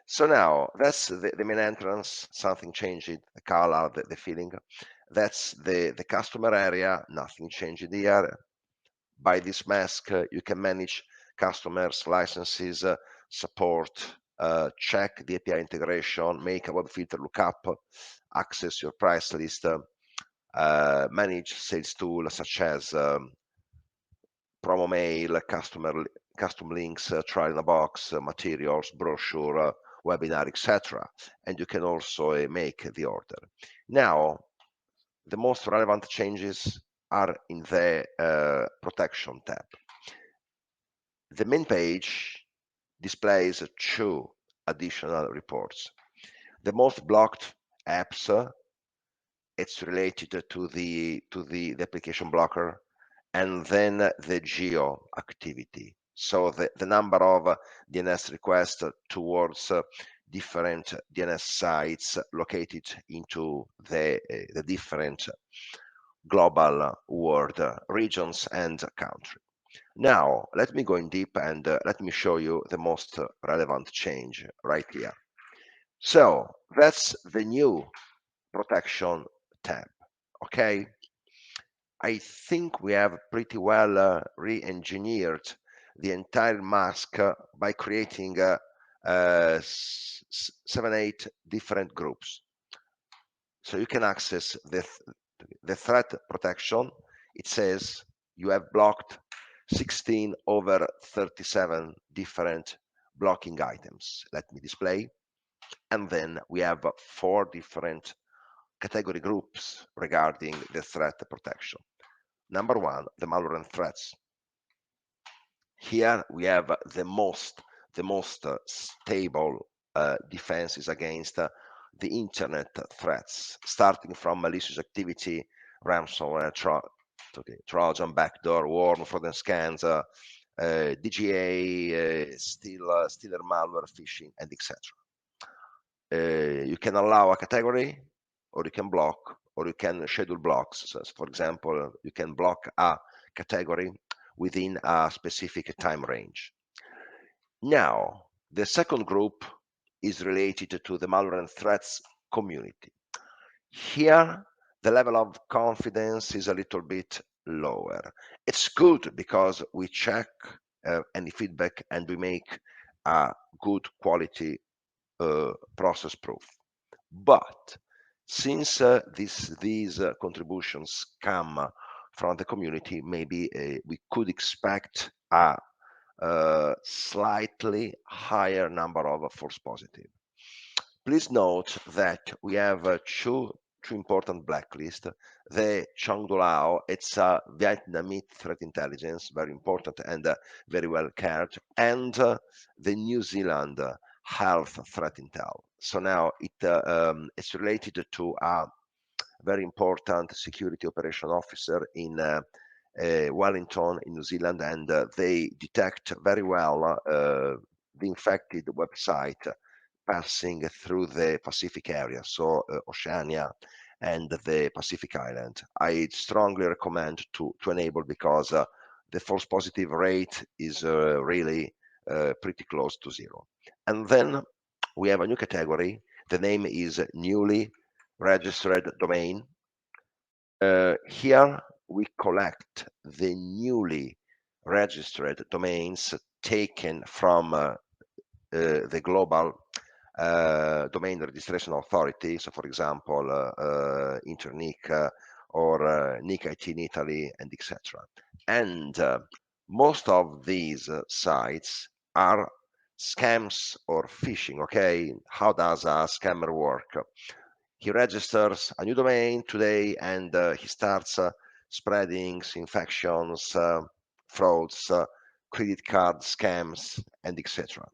So now that's the main entrance, something changed, the color, the feeling. That's the customer area, nothing changed here. By this mask, you can manage customers, licenses, support, check the API integration, make a web filter lookup, access your price list, manage sales tools such as promo mail, custom links, trial in a box, materials, brochure, webinar, etc. And you can also make the order. Now, the most relevant changes are in the protection tab. The main page displays two additional reports. The most blocked apps, it's related to the application blocker, and then the geo activity. So the number of DNS requests towards different DNS sites located into the different global world regions and country. Now, let me go in deep and let me show you the most relevant change right here. So that's the new protection tab. Okay, I think we have pretty well re-engineered the entire mask by creating 7-8 different groups. So you can access the threat protection. It says you have blocked 16 over 37 different blocking items. Let me display. And then we have 4 different category groups regarding the threat protection. Number 1, the malware and threats. Here we have the most stable defenses against the internet threats, starting from malicious activity, ransomware, Trojan, backdoor, worm, fraud and scans, DGA, stealer malware, phishing, and etc. You can allow a category, or you can block, or you can schedule blocks. So, for example, you can block a category within a specific time range. Now, the second group is related to the malware and threats community. Here, the level of confidence is a little bit lower. It's good because we check any feedback and we make a good quality process proof. But since these contributions come from the community, maybe we could expect a slightly higher number of false positive. Please note that we have two important blacklists. The Chongdulao, it's a Vietnamese threat intelligence, very important and very well cared, and the New Zealand health threat intel. So now it's related to a very important security operation officer in Wellington in New Zealand, and they detect very well the infected website passing through the Pacific area, so Oceania and the Pacific Island. I strongly recommend to enable, because the false positive rate is really pretty close to 0. And then we have a new category. The name is newly registered domain. Here we collect the newly registered domains taken from the global domain registration authority. So, for example, Internic or NIC IT in Italy, and etc. And most of these sites are scams or phishing. Okay, how does a scammer work? He registers a new domain today, and he starts spreading infections, frauds, credit card scams, and etc.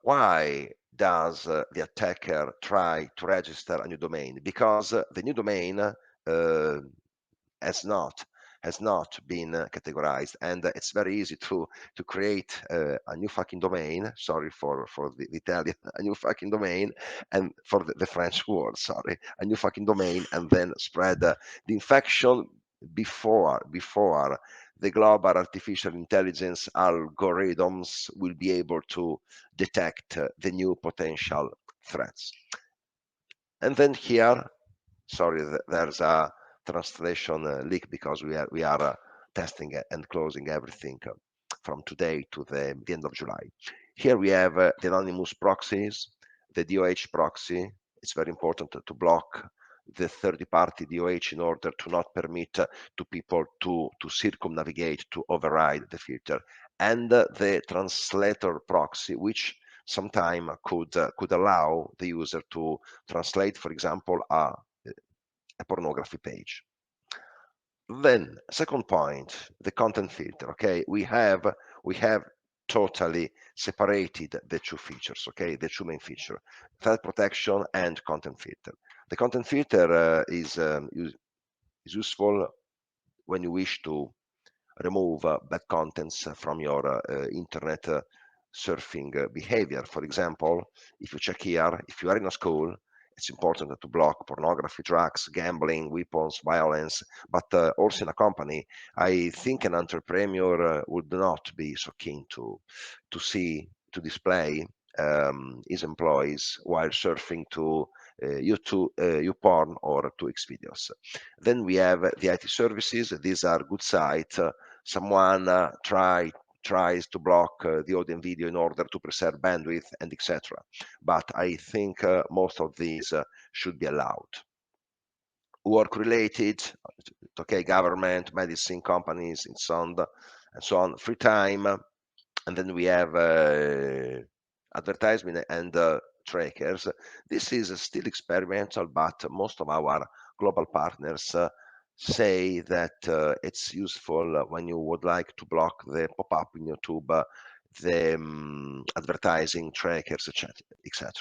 Why does the attacker try to register a new domain? Because the new domain has not been categorized, and it's very easy to create a new fucking domain. Sorry for the Italian, a new fucking domain, and for the French word, sorry, a new fucking domain, and then spread the infection before the global artificial intelligence algorithms will be able to detect the new potential threats. And then here, sorry, there's a translation leak because we are testing and closing everything from today to the end of July. Here we have the anonymous proxies, the DOH proxy. It's very important to block the third-party DOH in order to not permit to people to circumnavigate, to override the filter, and the translator proxy, which sometime could allow the user to translate, for example, a pornography page. Then, second point, the content filter. Okay, we have totally separated the two features. Okay, the two main features: threat protection and content filter. The content filter is useful when you wish to remove bad contents from your internet surfing behavior. For example, if you check here, if you are in a school, it's important to block pornography, drugs, gambling, weapons, violence, but also in a company, I think an entrepreneur would not be so keen to display his employees while surfing to YouTube, YouPorn or to Xvideos. Then we have the IT services. These are good sites. Someone tries to block the audio and video in order to preserve bandwidth and etc. But I think most of these should be allowed. Work related, okay, government, medicine companies, and so on, free time, and then we have advertisement and trackers. This is still experimental, but most of our global partners say that it's useful when you would like to block the pop-up in YouTube, the advertising trackers, etc.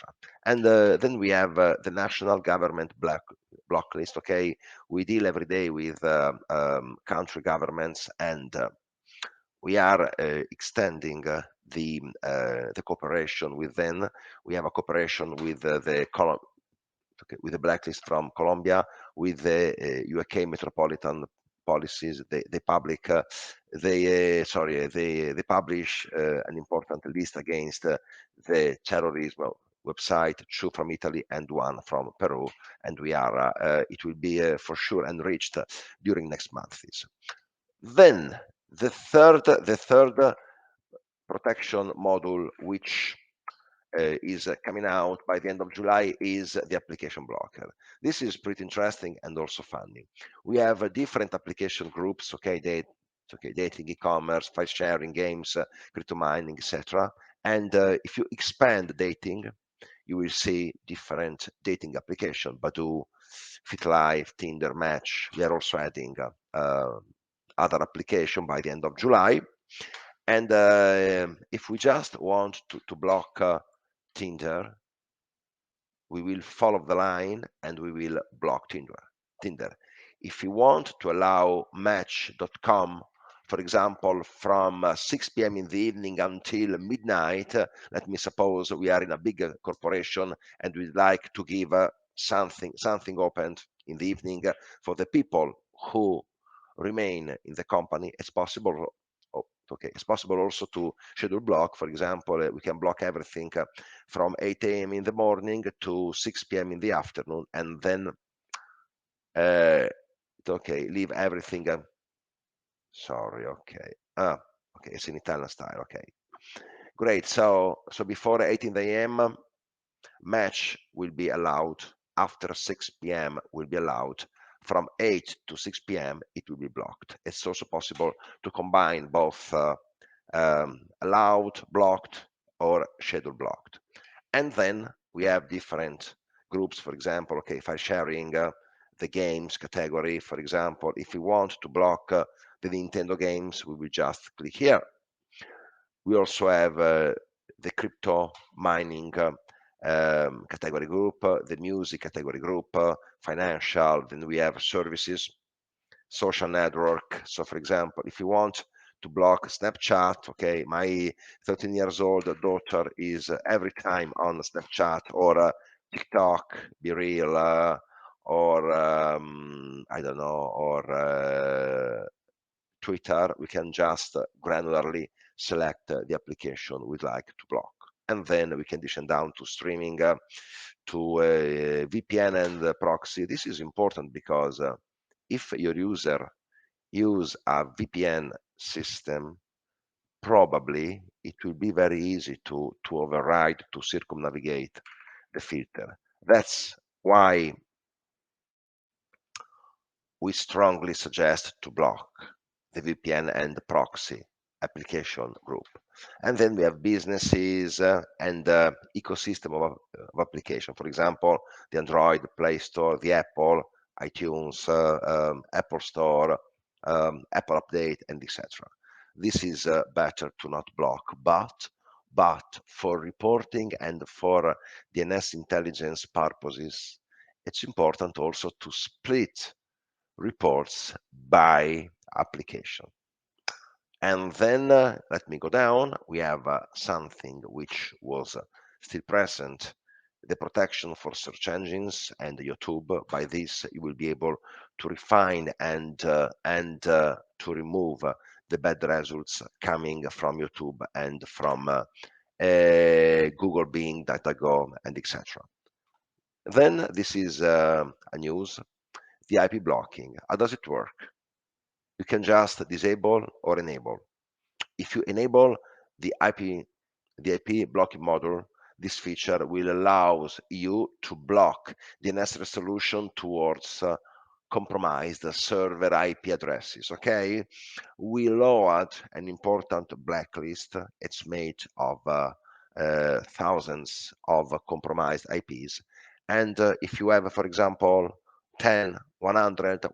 And then we have the national government block list. Okay, we deal every day with country governments, and we are extending the cooperation with them. We have a cooperation with with the blacklist from Colombia, with the UK metropolitan policies. They public they publish an important list against the terrorism website, two from Italy and one from Peru, and we are it will be for sure enriched during next months. Then the third protection module, which is coming out by the end of July, is the application blocker. This is pretty interesting and also funny. We have different application groups, okay, dating, e-commerce, file sharing, games, crypto mining, etc. And if you expand dating, you will see different dating application: Badoo, FitLife, Tinder, Match. We are also adding other application by the end of July. And if we just want to block Tinder, we will follow the line and we will block Tinder. If you want to allow Match.com, for example, from 6 p.m. in the evening until midnight, let me suppose we are in a big corporation and we'd like to give something open in the evening for the people who remain in the company. It's possible. Okay, it's possible also to schedule block. For example, we can block everything from 8 a.m. in the morning to 6 p.m. in the afternoon, and then okay, leave everything. Sorry, okay. Okay, it's in Italian style. Okay, great. So before 18 a.m. Match will be allowed. After 6 p.m. will be allowed. From 8 to 6 p.m. it will be blocked. It's also possible to combine both allowed, blocked, or schedule blocked. And then we have different groups. For example, okay, file sharing, the games category. For example, if we want to block the Nintendo games, we will just click here. We also have the crypto mining category group, the music category group, financial. Then we have services, social network. So for example, if you want to block Snapchat, okay, my 13 years old daughter is every time on Snapchat or TikTok, Be Real, or I don't know, or Twitter, we can just granularly select the application we'd like to block. And then we can descend down to streaming, to VPN and proxy. This is important because if your user use a VPN system, probably it will be very easy to override, to circumnavigate the filter. That's why we strongly suggest to block the VPN and the proxy application group. And then we have businesses and ecosystem of application. For example, the Android Play Store, the Apple, iTunes, Apple Store, Apple Update, and etc. This is better to not block, but for reporting and for DNS intelligence purposes, it's important also to split reports by application. And then let me go down. We have something which was still present, the protection for search engines and YouTube. By this, you will be able to refine and to remove the bad results coming from YouTube and from Google, Bing, DataGo, and etc. Then this is a news, the IP blocking. How does it work? You can just disable or enable. If you enable the IP blocking module, this feature will allow you to block DNS resolution towards compromised server IP addresses. Okay, we lowered an important blacklist. It's made of thousands of compromised IPs, and if you have, for example, 10, 100,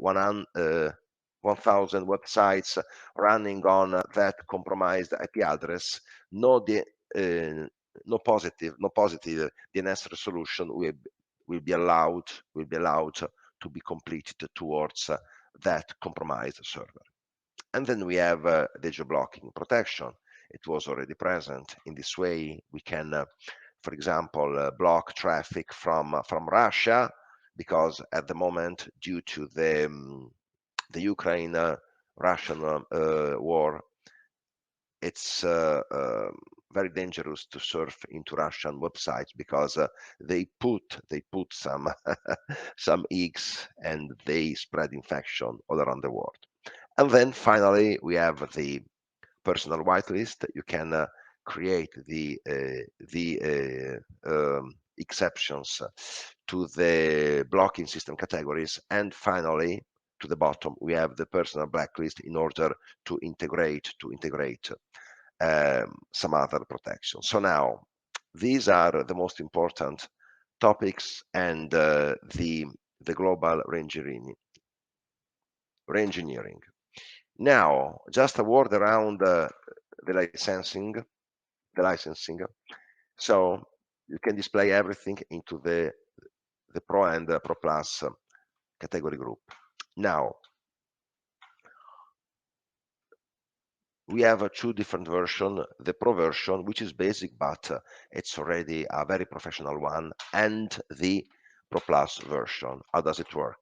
1,000 websites running on that compromised IP address, no positive DNS resolution will be allowed to be completed towards that compromised server. And then we have the geo-blocking protection. It was already present. In this way, we can, for example, block traffic from Russia, because at the moment, due to the Ukraine-Russian war, it's very dangerous to surf into Russian websites, because they put some some eggs and they spread infection all around the world. And then finally, we have the personal whitelist. You can create the exceptions to the blocking system categories. And finally, to the bottom, we have the personal blacklist in order to integrate some other protection. So now, these are the most important topics, and the global reengineering. Now, just a word around the licensing. So you can display everything into the Pro and Pro Plus category group. Now, we have two different versions, the Pro version, which is basic, but it's already a very professional one, and the Pro Plus version. How does it work?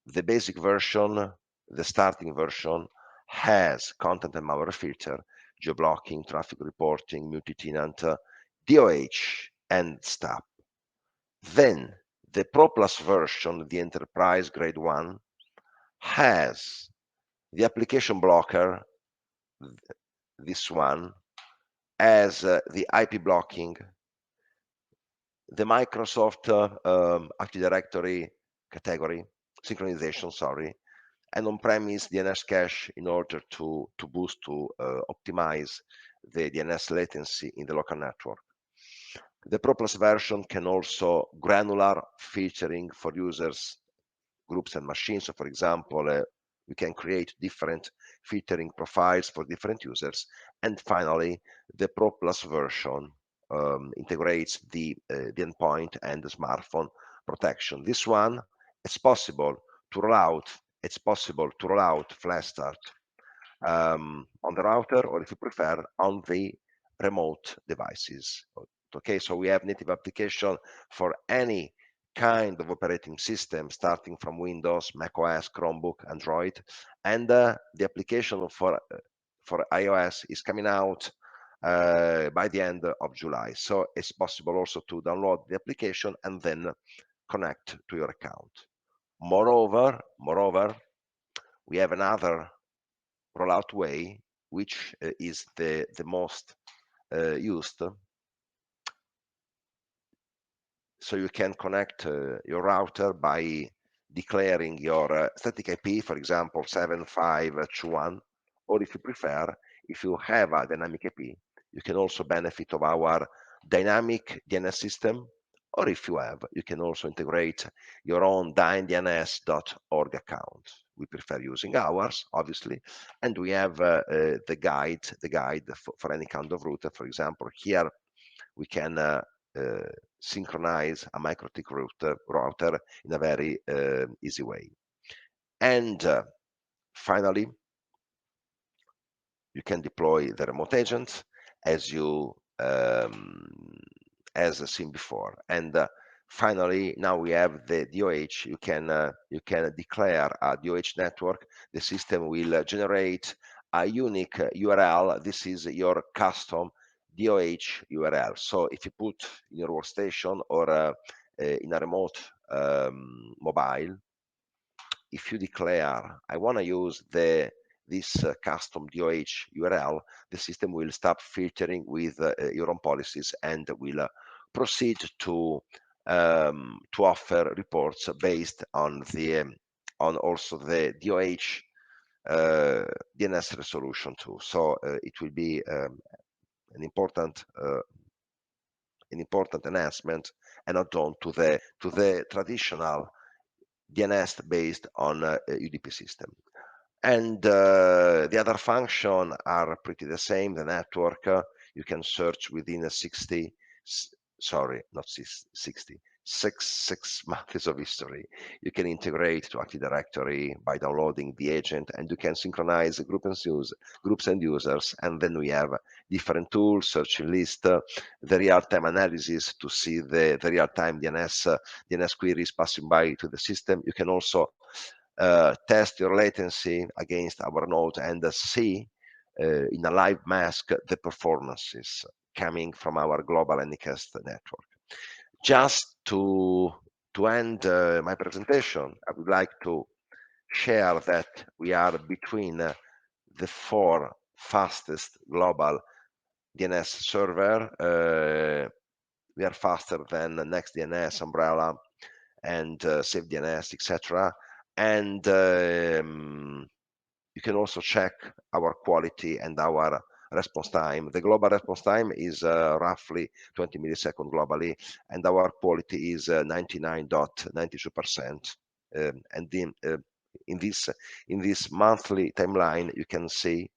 The basic version, the starting version, has content and malware filter, geo-blocking, traffic reporting, multi-tenant, DOH, and STAP. Then the Pro Plus version, the enterprise grade 1, has the application blocker, this one, as the IP blocking, the Microsoft Active Directory category, synchronization, sorry, and on-premise DNS cache in order to boost, to optimize the DNS latency in the local network. The Pro Plus version can also granular filtering for users, groups, and machines. So for example, we can create different filtering profiles for different users. And finally, the Pro Plus version integrates the endpoint and the smartphone protection. This one, it's possible to roll out. It's possible to roll out FlashStart on the router, or if you prefer, on the remote devices. Okay, so we have native application for any kind of operating system, starting from Windows, macOS, Chromebook, Android, and the application for iOS is coming out by the end of July. So it's possible also to download the application and then connect to your account. Moreover, we have another rollout way, which is the most used. So you can connect your router by declaring your static IP, for example, 7521, or if you prefer, if you have a dynamic IP, you can also benefit of our dynamic DNS system, or if you have, you can also integrate your own dyndns.org account. We prefer using ours, obviously, and we have the guide for any kind of router. For example, here we can synchronize a MikroTik router in a very easy way. And finally, you can deploy the remote agent as you as seen before. And finally, now we have the DOH. You can declare a DOH network. The system will generate a unique URL. This is your custom DOH URL. So if you put in your workstation or in a remote mobile, if you declare I want to use this custom DOH URL, the system will start filtering with your own policies and will proceed to offer reports based on on also the DOH DNS resolution too. So it will be an important enhancement and add-on to the traditional DNS based on UDP system. And the other function are pretty the same. The network, you can search within a 60, sorry, not 60, six months of history. You can integrate to Active Directory by downloading the agent, and you can synchronize groups and users. And then we have different tools, searching list, the real-time analysis to see the real-time DNS queries passing by to the system. You can also test your latency against our node and see in a live mask the performances coming from our global Anycast network. Just to end my presentation, I would like to share that we are between the 4 fastest global DNS server. We are faster than NextDNS, Umbrella, and SafeDNS, etc. And you can also check our quality and our response time. The global response time is roughly 20 milliseconds globally, and our quality is 99.92%. And in this monthly timeline, you can see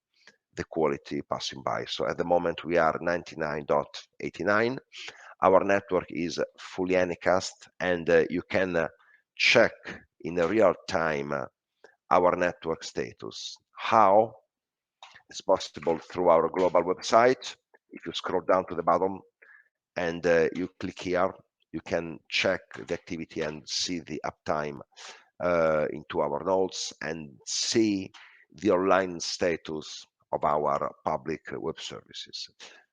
the quality passing by. So at the moment we are 99.89. Our network is fully Anycast, and you can check in real time our network status. How? It's possible through our global website. If you scroll down to the bottom and you click here, you can check the activity and see the uptime into our nodes and see the online status of our public web services.